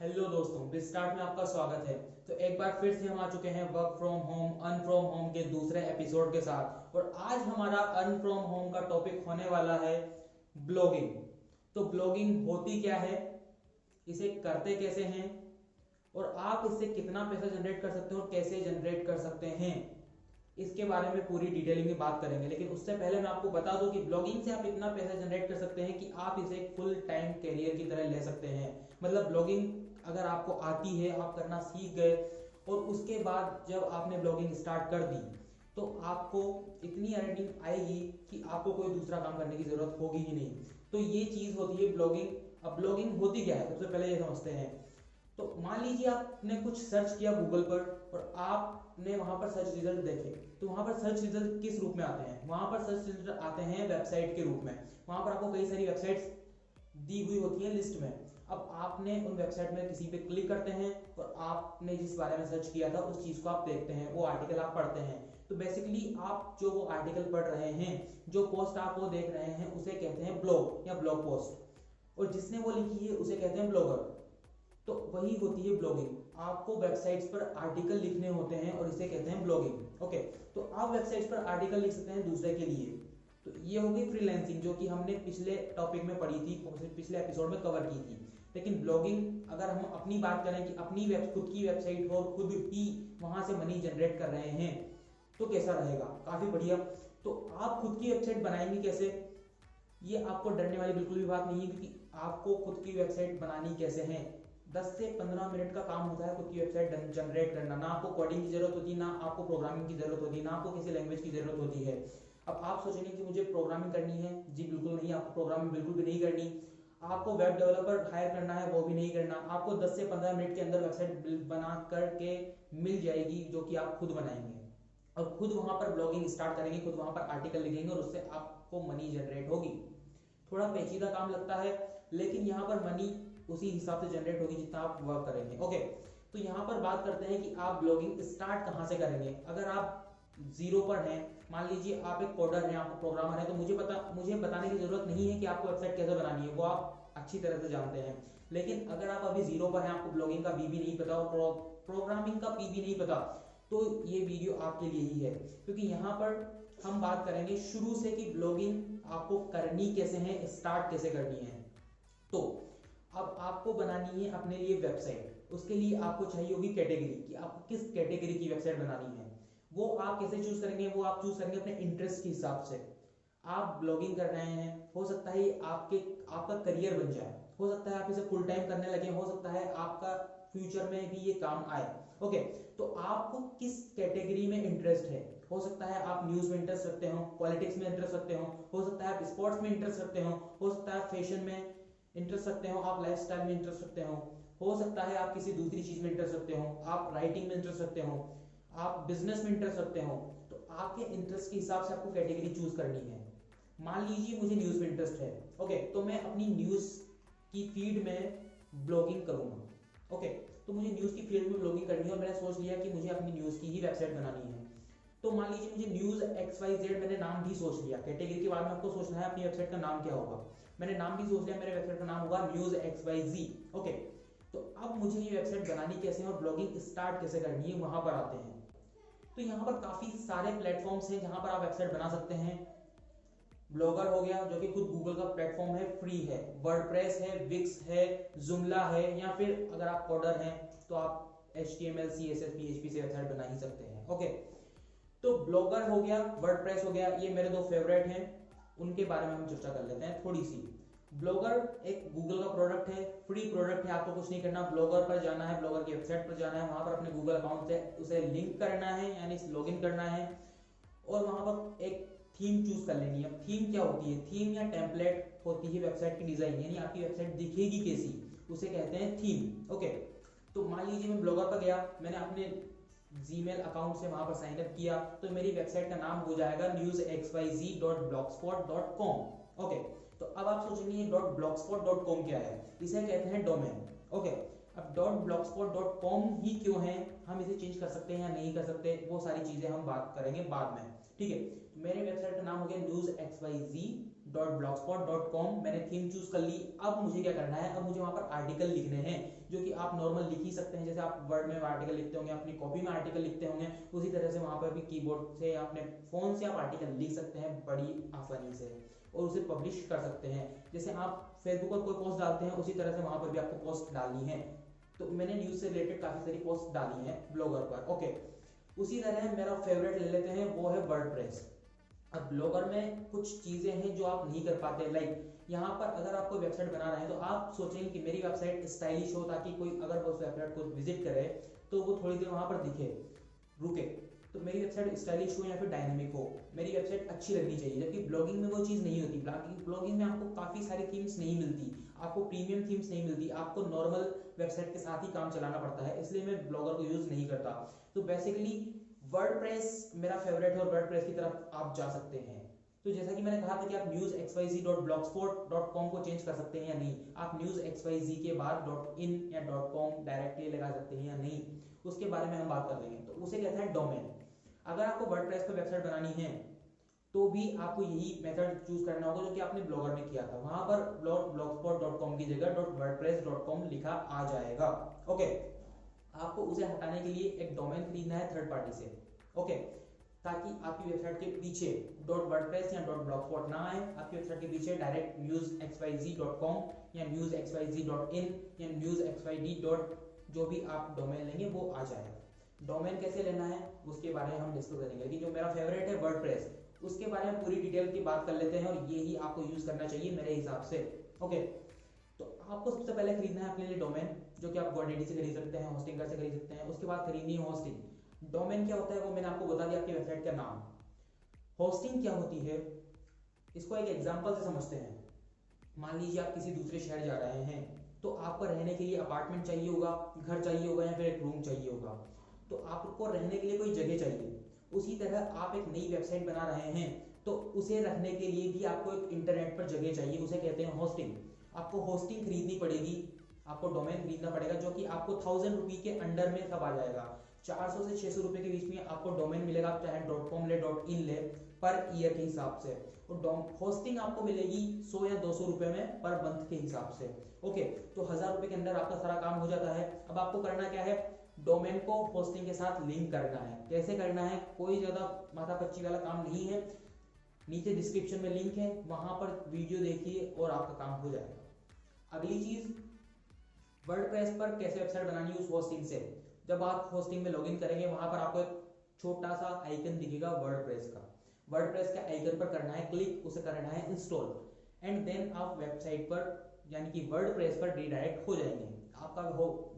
Hello दोस्तों, विस्टार्ट में आपका स्वागत है। तो एक बार फिर से हम आ चुके हैं work from home earn from home के दूसरे एपिसोड के साथ। और आज हमारा अर्न फ्रॉम होम का टॉपिक होने वाला है ब्लॉगिंग। तो ब्लॉगिंग होती क्या है, इसे करते कैसे हैं और आप इससे कितना पैसा जनरेट कर सकते हो और कैसे जनरेट कर सकते हैं, इसके बारे में पूरी डिटेलिंग में बात करेंगे। लेकिन उससे पहले मैं आपको बता दूं कि ब्लॉगिंग से आप इतना पैसा जनरेट कर सकते हैं कि आप इसे फुल टाइम कैरियर की तरह ले सकते हैं। मतलब ब्लॉगिंग अगर आपको आती है, आप करना सीख गए और उसके बाद जब आपने ब्लॉगिंग स्टार्ट कर दी तो आपको इतनी अर्निंग आएगी कि आपको कोई दूसरा काम करने की जरूरत होगी ही नहीं। तो ये चीज होती है ब्लॉगिंग। अब ब्लॉगिंग होती क्या है, सबसे पहले ये समझते हैं। तो मान लीजिए आपने कुछ सर्च किया गूगल पर और आपने वहां पर सर्च रिजल्ट देखे। तो वहां पर सर्च रिजल्ट किस रूप में आते हैं? वहां पर सर्च रिजल्ट आते हैं वेबसाइट के रूप में। वहां पर आपको कई सारी वेबसाइट्स दी हुई होती है लिस्ट में। अब आपने उन वेबसाइट में किसी पे क्लिक करते हैं और आपने जिस बारे में सर्च किया था उस चीज को आप देखते हैं, वो आर्टिकल आप पढ़ते हैं। तो बेसिकली आप जो वो आर्टिकल पढ़ रहे हैं, जो पोस्ट आप वो देख रहे हैं, उसे कहते हैं ब्लॉग या ब्लॉग पोस्ट। और जिसने वो लिखी है उसे कहते हैं ब्लॉगर। तो वही होती है ब्लॉगिंग। आपको वेबसाइट्स पर आर्टिकल लिखने होते हैं और इसे कहते हैं ब्लॉगिंग। ओके, तो आप वेबसाइट्स पर आर्टिकल लिख सकते हैं दूसरे के लिए। तो ये हो गई फ्रीलांसिंग, जो कि हमने पिछले टॉपिक में पढ़ी थी, पिछले एपिसोड में कवर की थी। लेकिन ब्लॉगिंग अगर हम अपनी बात करें कि अपनी खुद की वेबसाइट हो और खुद ही वहां से मनी जनरेट कर रहे हैं, तो कैसा रहेगा? काफी बढ़िया। तो आप खुद की वेबसाइट बनाएंगे कैसे, ये आपको डरने वाली बिल्कुल भी बात नहीं है, क्योंकि आपको खुद की वेबसाइट बनानी कैसे है, 10 से 15 मिनट का काम होता है खुद की वेबसाइट जनरेट करना। ना आपको कोडिंग की जरूरत होती, ना आपको प्रोग्रामिंग की जरूरत होती, ना आपको किसी लैंग्वेज की जरूरत होती है। अब आप सोचेंगे कि मुझे प्रोग्रामिंग करनी है। जी बिल्कुल नहीं, आपको प्रोग्रामिंग बिल्कुल भी नहीं करनी। आपको वेब डेवलपर हायर करना है, वो भी नहीं करना। आपको 10 से 15 मिनट के अंदर वेबसाइट बना करके मिल जाएगी, जो कि आप खुद बनाएंगे और खुद वहां पर ब्लॉगिंग स्टार्ट करेंगे, खुद वहां पर आर्टिकल लिखेंगे और उससे आपको मनी जनरेट होगी। थोड़ा पेचीदा काम लगता है, लेकिन यहाँ पर मनी उसी हिसाब से जनरेट होगी जितना आप वर्क करेंगे। ओके, तो यहाँ पर बात करते हैं कि आप ब्लॉगिंग स्टार्ट कहाँ से करेंगे। अगर आप जीरो पर हैं, मान लीजिए आप एक कोडर हैं, आप प्रोग्रामर हैं, तो मुझे बताने की जरूरत नहीं है कि आपको वेबसाइट कैसे बनानी है, वो आप अच्छी तरह से जानते हैं। लेकिन अगर आप अभी जीरो पर हैं, आपको ब्लॉगिंग का बी भी नहीं पता और प्रोग्रामिंग का पी भी नहीं पता, तो ये वीडियो आपके लिए ही है। क्योंकि यहाँ पर हम बात करेंगे शुरू से कि ब्लॉगिंग आपको करनी कैसे है, स्टार्ट कैसे करनी है। तो अब आपको बनानी है अपने लिए वेबसाइट। उसके लिए आपको चाहिए होगी कैटेगरी, कि आपको किस कैटेगरी की वेबसाइट बनानी है। वो आप कैसे चूज करेंगे? वो आप चूज करेंगे अपने इंटरेस्ट के हिसाब से। आप ब्लॉगिंग कर रहे हैं, हो सकता है आपका करियर बन जाए, हो सकता है आप इसे फुल टाइम करने लगे, हो सकता है आपका फ्यूचर में भी ये काम आए। ओके, तो आपको किस कैटेगरी में इंटरेस्ट है? हो सकता है आप न्यूज में इंटरेस्ट रखते हो, पॉलिटिक्स में इंटरेस्ट रखते हो सकता है आप स्पोर्ट्स में इंटरेस्ट रखते हो सकता है फैशन में इंटरेस्ट रखते हो, आप लाइफस्टाइल में इंटरेस्ट रखते हो सकता है आप किसी दूसरी चीज में इंटरेस्ट रखते हो, आप राइटिंग में इंटरेस्ट रखते हो, आप बिजनेस में इंटरेस्ट रखते हो। तो आपके इंटरेस्ट के हिसाब से आपको कैटेगरी चूज करनी है। मान लीजिए मुझे न्यूज में इंटरेस्ट है, ओके, तो मैं अपनी न्यूज की फीड में ब्लॉगिंग करूंगा। ओके, तो मुझे न्यूज की फील्ड में ब्लॉगिंग करनी है और मैंने सोच लिया कि मुझे अपनी न्यूज की ही वेबसाइट बनानी है। तो मान लीजिए मुझे न्यूज XYZ, मैंने नाम भी सोच लिया। कैटेगरी के बाद में आपको सोचना है अपनी वेबसाइट का नाम क्या होगा। मैंने नाम भी सोच लिया, मेरे वेबसाइट का नाम होगा न्यूज XYZ। ओके, तो अब मुझे ये वेबसाइट बनानी कैसे है और ब्लॉगिंग स्टार्ट कैसे करनी है, वहां पर आते हैं। तो यहाँ पर काफी सारे प्लेटफॉर्म्स हैं जहां पर आप वेबसाइट बना सकते हैं। ब्लॉगर हो गया, जो कि खुद गूगल का प्लेटफॉर्म है, फ्री है। वर्डप्रेस है, विक्स है, जुमला है, या फिर अगर आप कोडर हैं तो आप HTML CSS PHP से वेबसाइट बना ही सकते हैं। ओके, तो ब्लॉगर हो गया, वर्डप्रेस हो गया, ये मेरे दो फेवरेट हैं। उनके बारे में हम चर्चा कर लेते हैं थोड़ी सी। ब्लॉगर एक गूगल का प्रोडक्ट है, फ्री प्रोडक्ट है। आपको कुछ नहीं करना, ब्लॉगर पर जाना है, ब्लॉगर की वेबसाइट पर जाना है, वहां पर अपने गूगल अकाउंट से उसे लिंक करना है, यानी लॉगिन करना है और वहां पर एक थीम चूज कर लेनी है। थीम क्या होती है? थीम या टेम्पलेट होती है वेबसाइट की डिजाइन, यानी आपकी वेबसाइट दिखेगी कैसी, उसे कहते हैं थीम। ओके, तो मान लीजिए मैं ब्लॉगर पर गया, मैंने अपने जीमेल अकाउंट से वहां पर साइन अप किया, तो मेरी वेबसाइट का नाम हो जाएगा newsxyz.blogspot.com। ओके, तो अब आप सोचेंगे ये .blogspot.com क्या है? इसे कहते हैं डोमेन। ओके, अब .blogspot.com ही क्यों है, हम इसे चेंज कर सकते हैं या नहीं कर सकते, वो सारी चीजें हम बात करेंगे बाद में। ठीक है, मेरे वेबसाइट का नाम हो गया newsxyz www.blogspot.com मैंने थीम चूज कर ली। अब मुझे क्या करना है, अब मुझे वहां पर आर्टिकल लिखने हैं जो कि आप नॉर्मल लिख ही सकते हैं, जैसे आप वर्ड में आर्टिकल लिखते होंगे, अपनी कॉपी में आर्टिकल लिखते होंगे, उसी तरह से वहां पर भी कीबोर्ड से या अपने फोन से आप आर्टिकल लिख सकते हैं बड़ी आसानी से और उसे पब्लिश कर सकते हैं। जैसे आप फेसबुक पर कोई पोस्ट डालते हैं उसी तरह से वहां पर भी आपको पोस्ट डालनी है। तो मैंने न्यूज से रिलेटेड काफी सारी पोस्ट डाली है ब्लॉगर पर। ओके, उसी तरह मेरा फेवरेट ले लेते हैं, वो है वर्डप्रेस। अब ब्लॉगर में कुछ चीजें हैं जो आप नहीं कर पाते, लाइक यहाँ पर अगर आप कोई वेबसाइट बना रहे हैं तो आप सोचेंगे कि मेरी वेबसाइट स्टाइलिश हो ताकि कोई अगर उस वेबसाइट को विजिट करे तो वो थोड़ी देर वहां पर दिखे, रुके। तो मेरी वेबसाइट स्टाइलिश हो या फिर डायनेमिक हो, मेरी वेबसाइट अच्छी लगनी चाहिए। जबकि ब्लॉगिंग में वो चीज़ नहीं होती। ब्लॉगिंग में आपको काफ़ी सारी थीम्स नहीं मिलती, आपको प्रीमियम थीम्स नहीं मिलती, आपको नॉर्मल वेबसाइट के साथ ही काम चलाना पड़ता है, इसलिए मैं ब्लॉगर को यूज़ नहीं करता। तो बेसिकली वर्डप्रेस मेरा फेवरेट है और वर्डप्रेस की तरफ आप जा सकते हैं। तो जैसा कि मैंने कहा था कि आप newsxyz.blogspot.com को चेंज कर सकते हैं या नहीं, आप newsxyz के बाद .in या .com डायरेक्टली लगा सकते हैं या नहीं, उसके बारे में हम बात कर लेंगे। तो उसे कहते हैं डोमेन। अगर आपको वर्डप्रेस पर वेबसाइट बनानी है तो भी आपको यही मेथड चूज करना होगा जो कि आपने ब्लॉगर में किया था। वहां पर blogspot.com की जगह .wordpress.com लिखा आ जाएगा। ओके, आपको उसे हटाने के लिए एक डोमेन खरीदना है थर्ड पार्टी से। ओके, ताकि आपकी वेबसाइट के पीछे .wordpress या .blogspot ना आए, आपकी वेबसाइट के पीछे डायरेक्ट newsxyz.com या newsxyz.in या newsxyz. जो भी आप डोमेन लेंगे वो आ जाएगा। डोमेन कैसे लेना है उसके बारे में हम डिस्कस करेंगे, लेकिन जो मेरा फेवरेट है वर्डप्रेस, उसके बारे में पूरी डिटेल की बात कर लेते हैं और ये ही आपको यूज करना चाहिए मेरे हिसाब से। ओके, तो आपको सबसे पहले खरीदना है अपने लिए डोमेन, जो कि आप GoDaddy से खरीद सकते हैं, होस्टिंगर से खरीद सकते हैं। उसके बाद खरीदनी है होस्टिंग। डोमेन क्या होता है वो मैंने आपको बता दिया, आपकी वेबसाइट का नाम। होस्टिंग क्या होती है इसको एक एग्जांपल से समझते हैं। मान लीजिए आप किसी दूसरे शहर जा रहे हैं, तो आपको रहने के लिए अपार्टमेंट चाहिए होगा, घर चाहिए होगा या फिर एक रूम चाहिए होगा। तो आपको रहने के लिए कोई जगह चाहिए। उसी तरह आप एक नई वेबसाइट बना रहे हैं तो उसे रखने के लिए भी आपको एक इंटरनेट पर जगह चाहिए, उसे कहते हैं होस्टिंग। आपको होस्टिंग खरीदनी पड़ेगी, आपको डोमेन खरीदना पड़ेगा, जो कि आपको 1000 रुपये के अंडर में सब आ जाएगा। 400 से 600 रुपये के बीच में आपको डोमेन मिलेगा, आप चाहे .com ले .in ले, पर ईयर के हिसाब से। और होस्टिंग आपको मिलेगी 100 या 200 रुपये में पर मंथ के हिसाब से। ओके, तो 1000 रुपये के अंदर आपका सारा काम हो जाता है। अब आपको करना क्या है, डोमेन को होस्टिंग के साथ लिंक करना है। कैसे करना है, कोई ज्यादा माथापच्ची वाला काम नहीं है, नीचे डिस्क्रिप्शन में लिंक है, वहां पर वीडियो देखिए और आपका काम हो जाएगा। अगली चीज, वर्डप्रेस पर कैसे वेबसाइट बनानी है उस होस्टिंग से। जब आप होस्टिंग में लॉगिन करेंगे वहां पर आपको एक छोटा सा आइकन दिखेगा वर्डप्रेस का। वर्डप्रेस के आइकन पर करना है क्लिक, उसे करना है इंस्टॉल, एंड देन आप वेबसाइट पर यानी कि वर्डप्रेस पर रिडायरेक्ट हो जाएंगे। आपका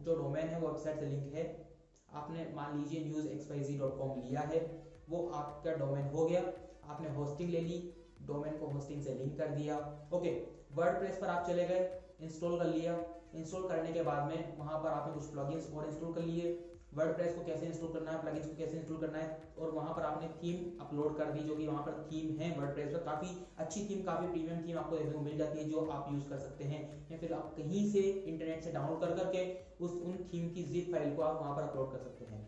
जो डोमेन है वो वेबसाइट से लिंक है, आपने मान लीजिए newsxyz.com लिया है, वो आपका डोमेन हो गया। आपने होस्टिंग ले ली, डोमेन को होस्टिंग से लिंक कर दिया। ओके, वर्डप्रेस पर आप चले गए, इंस्टॉल कर लिया। इंस्टॉल करने के बाद में वहां पर आपने कुछ प्लगइन्स और इंस्टॉल कर लिए। वर्डप्रेस को कैसे इंस्टॉल करना है, प्लगइन्स को कैसे इंस्टॉल करना है, और वहां पर आपने थीम अपलोड कर दी, जो कि वहां पर थीम है वर्डप्रेस पर। काफी अच्छी थीम, काफी प्रीमियम थीम आपको देखने को मिल जाती है, जो आप यूज कर सकते हैं, या फिर आप कहीं से इंटरनेट से डाउनलोड कर करके उन थीम की जिप फाइल को आप वहां पर अपलोड कर सकते हैं।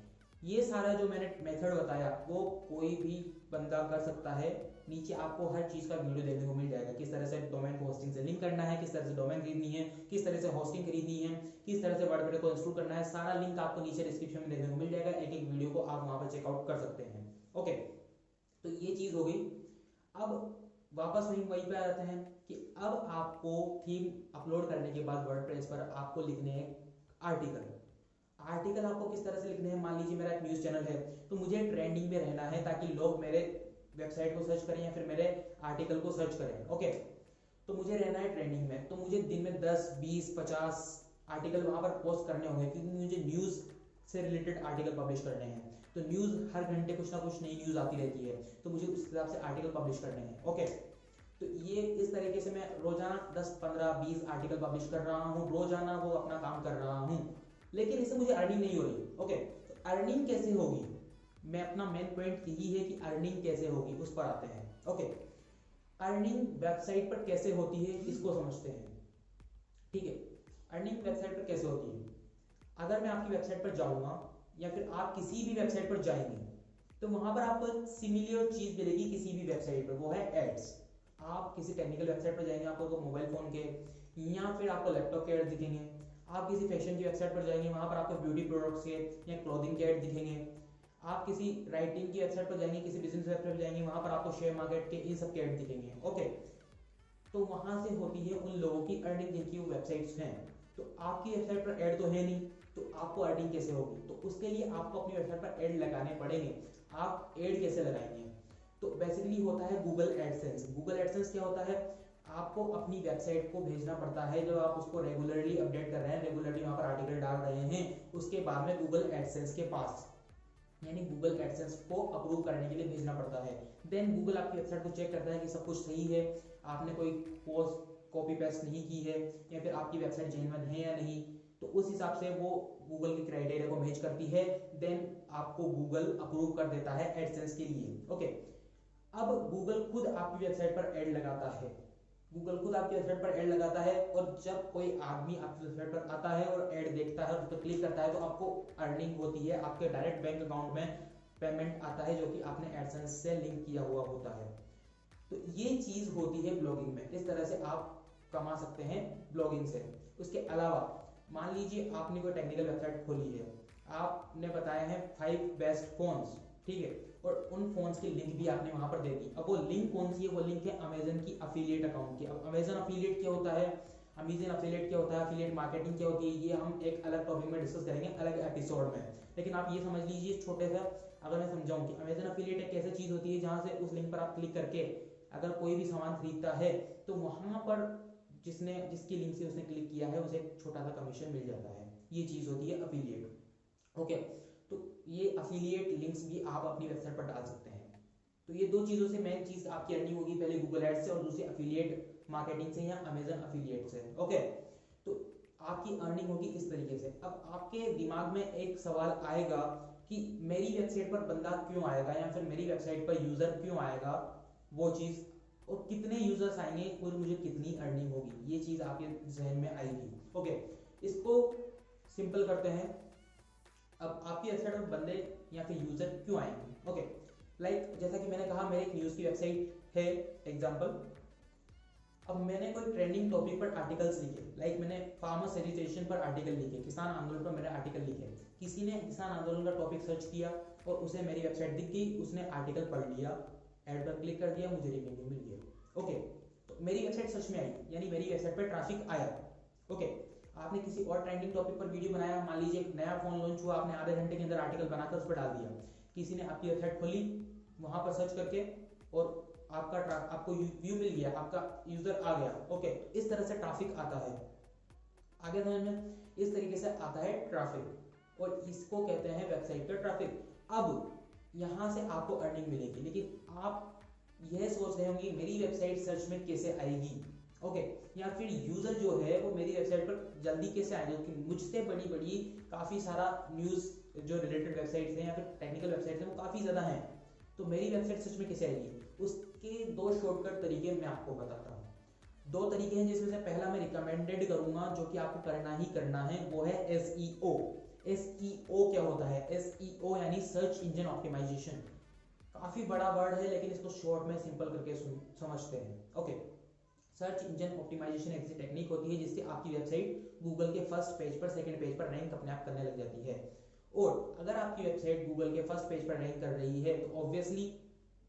ये सारा जो मैंने मेथड बताया वो कोई भी बंदा कर सकता है। नीचे आपको हर चीज का वीडियो देखने को मिल जाएगा, किस तरह से डोमेन को होस्टिंग से लिंक करना है, किस तरह से डोमेन खरीदनी है, किस तरह से होस्टिंग खरीदनी है, किस तरह से वर्डप्रेस को इंस्टॉल करना है। सारा लिंक आपको नीचे डिस्क्रिप्शन में देखने को मिल जाएगा, एक एक वीडियो को आप वहां पर चेकआउट कर सकते हैं। ओके, तो ये चीज हो गई। अब वापस वहीं पे आ जाते हैं कि अब आपको थीम अपलोड करने के बाद वर्डप्रेस पर आपको लिखने हैं आर्टिकल। आर्टिकल आपको किस तरह से लिखने हैं, मान लीजिए मेरा एक न्यूज चैनल है तो मुझे ट्रेंडिंग में रहना है ताकि लोग मेरे वेबसाइट को सर्च करें या फिर मेरे आर्टिकल को सर्च करें। ओके, तो मुझे रहना है ट्रेंडिंग में, तो मुझे दिन में 10, 20, 50 आर्टिकल वहां पर पोस्ट करने होंगे, क्योंकि मुझे न्यूज से रिलेटेड आर्टिकल पब्लिश करने हैं। तो न्यूज हर घंटे कुछ ना कुछ नई न्यूज आती रहती है, तो मुझे उस हिसाब से आर्टिकल पब्लिश करने हैं। ओके, तो ये इस तरीके से मैं रोजाना 10, 15, 20 आर्टिकल पब्लिश कर रहा हूँ, रोजाना वो अपना काम कर रहा हूँ, लेकिन इससे मुझे अर्निंग नहीं हो रही। ओके, तो अर्निंग कैसे होगी, मैं अपना मेन पॉइंट यही है कि अर्निंग कैसे होगी, उस पर आते हैं। ओके, अर्निंग वेबसाइट पर कैसे होती है इसको समझते हैं। ठीक है, अर्निंग वेबसाइट पर कैसे होती है। अगर मैं आपकी वेबसाइट पर जाऊंगा या फिर आप किसी भी वेबसाइट पर जाएंगे तो वहां पर आपको एक सिमिलर चीज मिलेगी किसी भी वेबसाइट पर, वो है एड्स। आप किसी टेक्निकल वेबसाइट पर जाएंगे, आपको मोबाइल फ़ोन के या फिर आपको लैपटॉप के ऐड दिखेंगे। आप किसी फैशन की वेबसाइट पर जाएंगे, वहाँ पर आपको ब्यूटी प्रोडक्ट्स के या क्लोथिंग के ऐड दिखेंगे। आप किसी राइटिंग की वेबसाइट पर जाएंगे, किसी बिजनेस वेबसाइट पर जाएंगे, वहाँ पर आपको शेयर मार्केट के इन सब के ऐड दिखेंगे। ओके, तो वहाँ से होती है उन लोगों की अर्निंग जिनकी वो वेबसाइट्स हैं। तो आपकी वेबसाइट पर ऐड तो है नहीं, तो आपको अर्निंग कैसे होगी? तो उसके लिए आपको अपनी वेबसाइट पर ऐड लगाने पड़ेंगे। आप ऐड कैसे लगाएंगे? तो बेसिकली होता है गूगल एडसेंस। गूगल एडसेंस क्या होता है? आपको अपनी वेबसाइट को भेजना पड़ता है, जब आप उसको रेगुलरली अपडेट कर रहे हैं, रेगुलरली वहाँ पर आर्टिकल डाल रहे हैं, उसके बाद में गूगल एडसेंस के पास, यानी गूगल एडसेंस को अप्रूव करने के लिए भेजना पड़ता है। देन गूगल आपकी वेबसाइट को चेक करता है कि सब कुछ सही है, आपने कोई पोस्ट कॉपी पेस्ट नहीं की है, या फिर आपकी वेबसाइट जेन्युइन है या नहीं। तो उस हिसाब से वो गूगल के क्राइटेरिया को मैच करती है, देन आपको गूगल अप्रूव कर देता है एडसेंस के लिए। ओके, अब गूगल खुद आपकी वेबसाइट पर ऐड लगाता है। गूगल खुद आपकी वेबसाइट पर ऐड लगाता है, और जब कोई आदमी आपकी वेबसाइट पर आता है और ऐड देखता है और उस पर क्लिक करता है, तो आपको अर्निंग होती है, आपके डायरेक्ट बैंक अकाउंट में पेमेंट आता है, जो कि आपने एडसेंस से लिंक किया हुआ होता है। तो ये चीज होती है ब्लॉगिंग में। इस तरह से आप कमा सकते हैं ब्लॉगिंग से। उसके अलावा मान लीजिए आपने कोई टेक्निकल वेबसाइट खोली है, आपने बताया है 5 बेस्ट फोन्स, ठीक है, और उन फोन्स की लिंक भी आपने वहां पर दे दी। अब वो लिंक कौन सी है? वो लिंक है अमेजन की अफिलिएट अकाउंट की। अब अमेजन अफिलिएट क्या होता है, अमेजन अफिलिएट क्या होता है, अफिलिएट मार्केटिंग क्या होती है, ये हम एक अलग टॉपिक में डिस्कस करेंगे, अलग एपिसोड में। लेकिन आप ये समझ लीजिए छोटे सा, अगर मैं समझाऊं कि अमेजन अफिलिएट एक ऐसी चीज होती है जहां से उस लिंक पर आप क्लिक करके अगर कोई भी सामान खरीदता है, तो वहां पर जिसकी लिंक से उसने क्लिक किया है उसे एक छोटा सा कमीशन मिल जाता है। ये चीज होती है अफिलिएट। ओके, तो ये अफिलिएट लिंक्स भी आप अपनी वेबसाइट पर डाल सकते हैं। तो ये दो चीजों से मेन चीज आपकी अर्निंग होगी, पहले गूगल एड्स से और दूसरी अफिलिएट मार्केटिंग से या अमेजन अफिलिएट से। ओके, तो आपकी अर्निंग होगी इस तरीके से। अब आपके दिमाग में एक सवाल आएगा कि मेरी वेबसाइट पर बंदा क्यों आएगा, या फिर मेरी वेबसाइट पर यूजर क्यों आएगा, वो चीज, और कितने यूजर्स आएंगे और मुझे कितनी अर्निंग होगी, ये चीज आपके जहन में आएगी। ओके, इसको सिंपल करते हैं। अब आपकी वेबसाइट पर बंदे या फिर यूजर क्यों आएंगे? ओके, लाइक जैसा कि मैंने कहा, मेरे एक न्यूज की वेबसाइट है एग्जांपल। अब मैंने कोई ट्रेंडिंग टॉपिक पर आर्टिकल्स लिखे, लाइक मैंने फार्मर सेजिटेशन पर आर्टिकल लिखे, किसान आंदोलन पर मैंने आर्टिकल लिखे। किसी ने किसान आंदोलन का टॉपिक सर्च किया और उसे मेरी वेबसाइट दिख गई, उसने आर्टिकल पढ़ लिया, ऐड पर क्लिक कर दिया, मुझे रेवेन्यू मिल गया। ओके, तो मेरी वेबसाइट सर्च में आई, यानी मेरी वेबसाइट पर ट्रैफिक आया। ओके, आपने किसी और ट्रेंडिंग टॉपिक पर वीडियो बनाया, मान लीजिए एक नया फोन लॉन्च हुआ, आपने आधे घंटे के अंदर आर्टिकल बनाकर उस पर डाल दिया, किसी ने आपकी वेबसाइट खोली, वहां पर सर्च करके, और आपको व्यू मिल गया, आपका यूजर आ गया। ओके, इस तरह से ट्रैफिक आता है। आगे समझ में? इस तरीके से आता है ट्रैफिक, और इसको कहते हैं वेबसाइट का ट्रैफिक। अब यहां से आपको अर्निंग मिलेगी, लेकिन आप यह सोच रहे होंगे मेरी वेबसाइट सर्च में कैसे आएगी। ओके, या फिर यूजर जो है वो मेरी वेबसाइट पर जल्दी कैसे आएगा, क्योंकि मुझसे बड़ी बड़ी काफी सारा न्यूज जो रिलेटेड वेबसाइट्स हैं या फिर टेक्निकल वेबसाइट्स हैं वो काफी ज्यादा हैं, तो मेरी वेबसाइट सर्च में कैसे आएगी? उसके दो शॉर्टकट तरीके मैं आपको बताता हूँ। दो तरीके हैं, जिसमें से पहला मैं रिकमेंडेड करूंगा, जो कि आपको करना ही करना है, वो है SEO। SEO क्या होता है? SEO यानी सर्च इंजन ऑप्टिमाइजेशन। काफी बड़ा वर्ड है, लेकिन इसको शॉर्ट में सिंपल करके समझते हैं। ओके, सर्च इंजन ऑप्टिमाइजेशन एक ऐसी टेक्निक होती है जिससे आपकी वेबसाइट गूगल के फर्स्ट पेज पर, सेकंड पेज पर रैंक अपने आप करने लग जाती है। और अगर आपकी वेबसाइट गूगल के फर्स्ट पेज पर रैंक कर रही है, तो ऑब्वियसली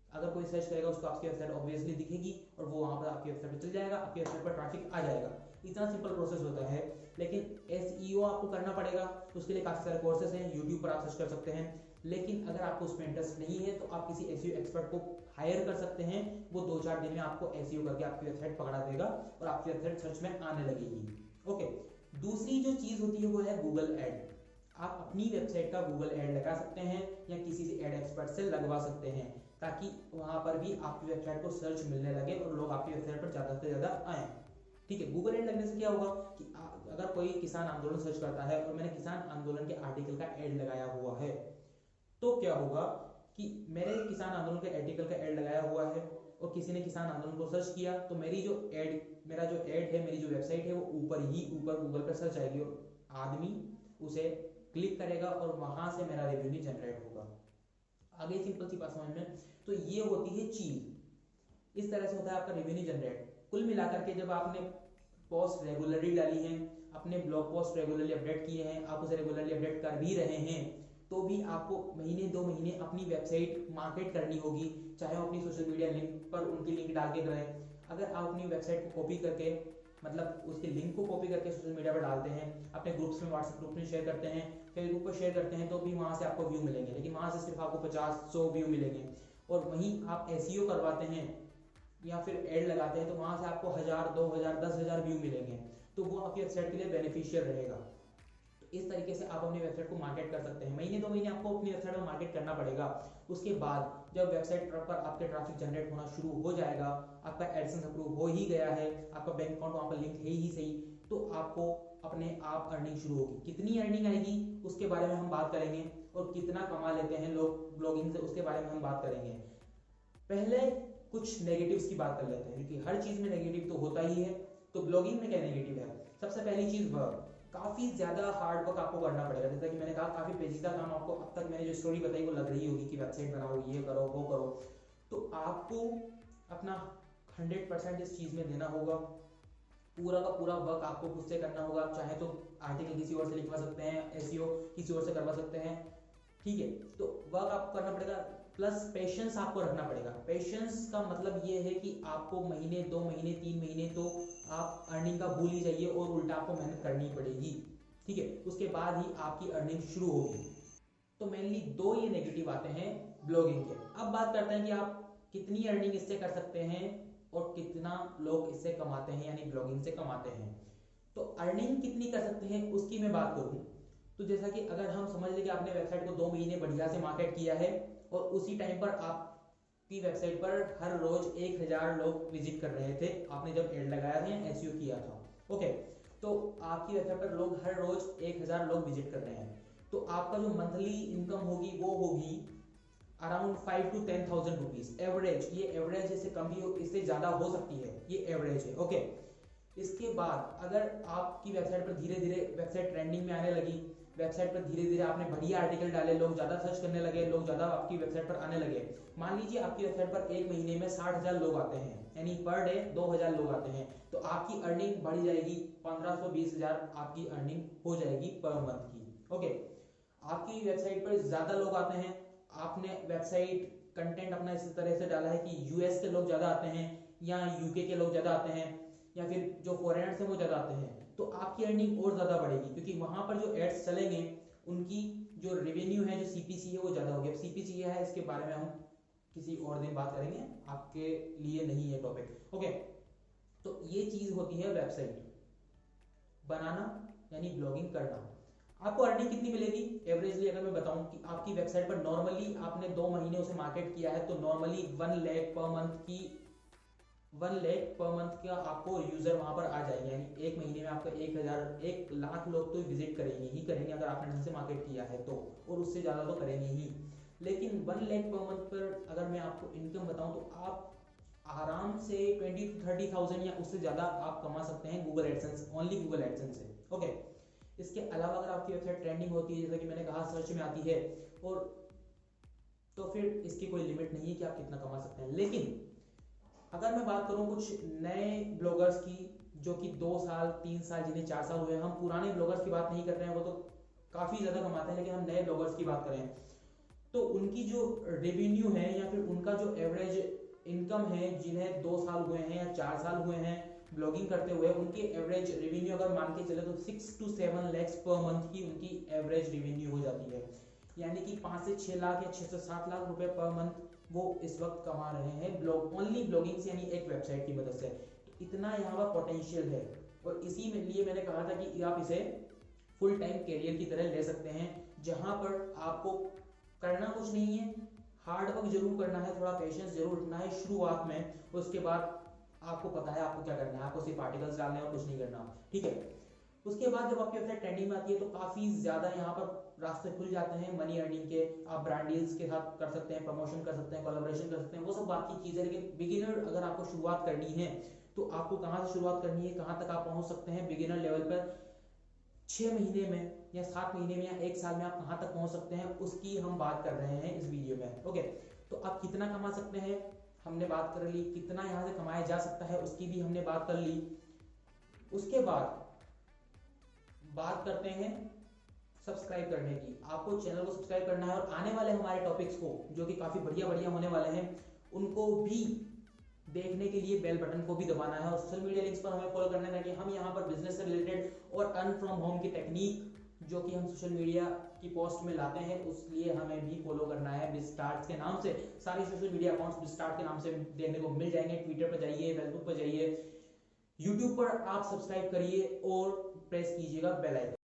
अगर कोई सर्च करेगा उसको आपकी वेबसाइट ऑब्वियसली दिखेगी, और वो वहां पर आपकी वेबसाइट पर चल जाएगा, आपकी वेबसाइट पर ट्रैफिक आ जाएगा। इतना सिंपल प्रोसेस होता है। लेकिन SEO आपको करना पड़ेगा, उसके लिए काफी सारे कोर्सेज हैं, यूट्यूब पर आप सर्च कर सकते हैं। लेकिन अगर आपको उसमें इंटरेस्ट नहीं है, तो आप किसी SEO एक्सपर्ट को हायर कर सकते हैं, वो 2-4 दिन में आपको SEO करके आपकी वेबसाइट पकड़ा देगा और आपकी वेबसाइट सर्च में आने लगेगी। ओके, दूसरी जो चीज होती है वो है गूगल एड। आप अपनी वेबसाइट का गूगल एड लगा सकते हैं, या किसी से एड एक्सपर्ट से लगवा सकते हैं, ताकि वहां पर भी आपकी वेबसाइट को सर्च मिलने लगे और लोग आपकी वेबसाइट पर ज्यादा से ज्यादा आए। ठीक है, गूगल एड लगने से क्या होगा कि अगर कोई किसान आंदोलन सर्च करता है और मैंने किसान आंदोलन के आर्टिकल का एड लगाया हुआ है, तो क्या होगा कि मेरे किसान आंदोलन के आर्टिकल का एड लगाया हुआ है और किसी ने किसान आंदोलन को सर्च किया, तो मेरा जो एड है, मेरी जो वेबसाइट है, वो ऊपर गूगल पर सर्च आएगी और आदमी उसे क्लिक करेगा और वहां से मेरा रेवेन्यू जनरेट होगा। आगे सिंपल सी बात समझ में? तो ये होती है चीज। इस तरह से होता है आपका रेवेन्यू जनरेट। कुल मिलाकर के जब आपने पोस्ट रेगुलरली डाली है, अपने ब्लॉग पोस्ट रेगुलरली अपडेट किए हैं, आप उसे रेगुलरली अपडेट कर भी रहे हैं, तो भी आपको महीने 2 महीने अपनी वेबसाइट मार्केट करनी होगी, चाहे वो अपनी सोशल मीडिया लिंक पर उनकी लिंक डाल के करें। अगर आप अपनी वेबसाइट को कॉपी करके, मतलब उसके लिंक को कॉपी करके सोशल मीडिया पर डालते हैं, अपने ग्रुप्स में, व्हाट्सएप ग्रुप में शेयर करते हैं, फेसबुक पर शेयर करते हैं, तो भी वहाँ से आपको व्यू मिलेंगे, लेकिन वहाँ से सिर्फ आपको 50-100 व्यू मिलेंगे। और वहीं आप एसईओ करवाते हैं या फिर एड लगाते हैं, तो वहाँ से आपको 1000, 2000, 10,000 व्यू मिलेंगे, तो वो आपकी वेबसाइट के लिए बेनिफिशियल रहेगा। इस तरीके से आप अपनी वेबसाइट को मार्केट कर सकते हैं। महीने 2 महीने आपको अपनी वेबसाइट में मार्केट करना पड़ेगा। उसके बाद जब वेबसाइट पर आपके ट्रैफिक जनरेट होना शुरू हो जाएगा, आपका एडसेंस अप्रूव हो ही गया है, आपका बैंक अकाउंट वहाँ पर लिंक है ही सही, तो आपको अपने आप अर्निंग शुरू होगी। कितनी अर्निंग आएगी उसके बारे में हम बात करेंगे, और कितना कमा लेते हैं लोग ब्लॉगिंग से उसके बारे में हम बात करेंगे। पहले कुछ नेगेटिव्स की बात कर लेते हैं, क्योंकि हर चीज में नेगेटिव तो होता ही है। तो ब्लॉगिंग में क्या नेगेटिव है? सबसे पहली चीज वर्क, काफी ज्यादा हार्ड वर्क आपको करना पड़ेगा। जैसा कि मैंने कहा, काफी पेचीदा काम आपको, अब तक मैंने जो स्टोरी बताई वो लग रही होगी कि वेबसाइट बनाओ, ये करो, वो करो, तो आपको अपना 100% इस चीज में देना होगा। पूरा का पूरा वर्क आपको खुद से करना होगा। चाहे तो आर्टिकल किसी और से लिखवा सकते हैं, एसईओ किसी और से करवा सकते हैं, ठीक है। तो वर्क आपको करना पड़ेगा, प्लस पेशेंस आपको रखना पड़ेगा। पेशेंस का मतलब ये है कि आपको महीने 2 महीने 3 महीने तो आप अर्निंग का भूल ही जाइए, और उल्टा आपको मेहनत करनी पड़ेगी, ठीक है। उसके बाद ही आपकी अर्निंग शुरू होगी। तो मेनली 2 ये नेगेटिव आते हैं ब्लॉगिंग के। अब बात करते हैं कि आप कितनी अर्निंग इससे कर सकते हैं और कितना लोग इससे कमाते हैं, यानी ब्लॉगिंग से कमाते हैं। तो अर्निंग कितनी कर सकते हैं उसकी मैं बात करूं, तो जैसा कि अगर हम समझ लें कि आपने वेबसाइट को 2 महीने बढ़िया से मार्केट किया है, और उसी टाइम पर आपकी वेबसाइट पर हर रोज 1000 लोग विजिट कर रहे थे, आपने जब एड लगाया था या एसईओ किया था, ओके, तो आपकी वेबसाइट पर लोग हर रोज 1000 लोग विजिट कर रहे हैं, तो आपका जो मंथली इनकम होगी वो होगी अराउंड 5 to 10,000 रुपीज एवरेज। ये एवरेज, इससे कम भी हो, इससे ज्यादा हो सकती है, ये एवरेज है, ओके। इसके बाद अगर आपकी वेबसाइट पर धीरे धीरे वेबसाइट ट्रेंडिंग में आने लगी, वेबसाइट पर धीरे धीरे आपने बढ़िया आर्टिकल डाले, लोग ज्यादा सर्च करने लगे, लोग ज्यादा आपकी वेबसाइट पर आने लगे, मान लीजिए आपकी वेबसाइट पर एक महीने में 60,000 लोग आते हैं, यानी पर डे 2000 लोग आते हैं, तो आपकी अर्निंग बढ़ जाएगी, 1500-20,000 आपकी अर्निंग हो जाएगी पर मंथ की, ओके। आपकी वेबसाइट पर ज्यादा लोग आते हैं, आपने वेबसाइट कंटेंट अपना इस तरह से डाला है कि यूएस के लोग ज्यादा आते हैं, या यूके के लोग ज्यादा आते हैं, या फिर जो फॉरेनर्स हैं वो ज्यादा आते हैं, तो आपकी अर्निंग और ज्यादा बढ़ेगी, क्योंकि वहां पर जो एड्स चलेंगे उनकी जो रेवेन्यू है, जो सीपीसी है, वो ज्यादा होगी। अब सीपीसी है, इसके बारे में हम किसी और दिन बात करेंगे, आपके लिए नहीं है टॉपिक, ओके। तो ये चीज होती है वेबसाइट बनाना, यानी ब्लॉगिंग करना। आपको अर्निंग कितनी मिलेगी एवरेजली? अगर मैं बताऊं कि आपकी वेबसाइट पर नॉर्मली आपने 2 महीने उसे मार्केट किया है, तो नॉर्मली 1 लाख पर मंथ की 1 लाख पर मंथ का आपको यूजर वहां पर आ जाएंगे, यानी एक महीने में आपका 1 लाख लोग तो विजिट करेंगे ही करेंगे, अगर आपने ढंग से मार्केट किया है तो, और उससे ज्यादा तो करेंगे ही। लेकिन 1 लाख पर मंथ पर अगर मैं आपको इनकम बताऊं, तो आप आराम से 20 to 30,000 या उससे ज्यादा आप कमा सकते हैं Google AdSense, only Google AdSense से, ओके। इसके अलावा अगर आपकी वेबसाइट ट्रेंडिंग होती है, जैसा कि मैंने कहा सर्च में आती है, और तो फिर इसकी कोई लिमिट नहीं है कि आप कितना कमा सकते हैं। लेकिन अगर मैं बात करूं कुछ नए ब्लॉगर्स की, जो कि 2 साल 3 साल, जिन्हें 4 साल हुए, हम पुराने ब्लॉगर्स की बात नहीं कर रहे हैं, वो तो काफी ज्यादा कमाते हैं, लेकिन हम नए ब्लॉगर्स की बात करें तो उनकी जो रेवेन्यू है, या फिर उनका जो एवरेज इनकम है, जिन्हें 2 साल हुए हैं या 4 साल हुए हैं ब्लॉगिंग करते हुए, उनकी एवरेज रेवेन्यू अगर मान के चले तो 6 to 7 lakhs पर मंथ की उनकी एवरेज रेवेन्यू हो जाती है, यानी कि 5 से 6 लाख या 6 से 7 लाख रुपए पर मंथ वो इस वक्त कमा रहे हैं ब्लॉग, ओनली ब्लॉगिंग से, यानी एक वेबसाइट की मदद से। तो इतना यहाँ पर पोटेंशियल है, और इसी में लिए मैंने कहा था कि आप इसे फुल टाइम कैरियर की तरह ले सकते हैं, जहां पर आपको करना कुछ नहीं है, हार्ड वर्क जरूर करना है, थोड़ा पेशेंस जरूर रखना है शुरुआत में, उसके बाद आपको पता है आपको क्या करना है, आपको सिर्फ आर्टिकल्स डालने और कुछ नहीं करना, ठीक है। उसके बाद जब आपकी वेबसाइट ट्रेंडिंग में आती है, तो काफी ज्यादा यहाँ पर रास्ते खुल जाते हैं मनी अर्निंग के। आप ब्रांड डील्स के साथ कर सकते हैं, प्रमोशन कर सकते हैं, कोलैबोरेशन कर सकते हैं, वो सब बात की चीज है। लेकिन बिगिनर अगर आपको शुरुआत करनी है, तो आपको कहाँ से शुरुआत करनी है, कहाँ तक आप पहुंच सकते हैं बिगिनर लेवल पर, 6 महीने में या 7 महीने में या 1 साल में आप कहां तक पहुंच सकते हैं, उसकी हम बात कर रहे हैं इस वीडियो में, ओके। तो आप कितना कमा सकते हैं, हमने बात कर ली, कितना यहाँ से कमाया जा सकता है उसकी भी हमने बात कर ली। उसके बाद बात करते हैं सब्सक्राइब करने की। आपको चैनल को सब्सक्राइब करना है और आने वाले हमारे टॉपिक्स को जो कि काफी बढ़िया बढ़िया होने वाले हैं उनको भी देखने के लिए बेल बटन को भी दबाना है और सोशल मीडिया लिंक्स पर हमें फॉलो करना है ताकि हम यहाँ पर बिजनेस से रिलेटेड और अर्न फ्रॉम होम की टेक्निक जो कि हम सोशल मीडिया की पोस्ट में लाते हैं उसलिए हमें भी फॉलो करना है। बिजस्टार्ट के नाम से सारी सोशल मीडिया अकाउंट्स बिजस्टार्ट के नाम से देखने को मिल जाएंगे। ट्विटर पर जाइए, फेसबुक पर जाइए, यूट्यूब पर आप सब्सक्राइब करिए और प्रेस कीजिएगा बेल आइकन।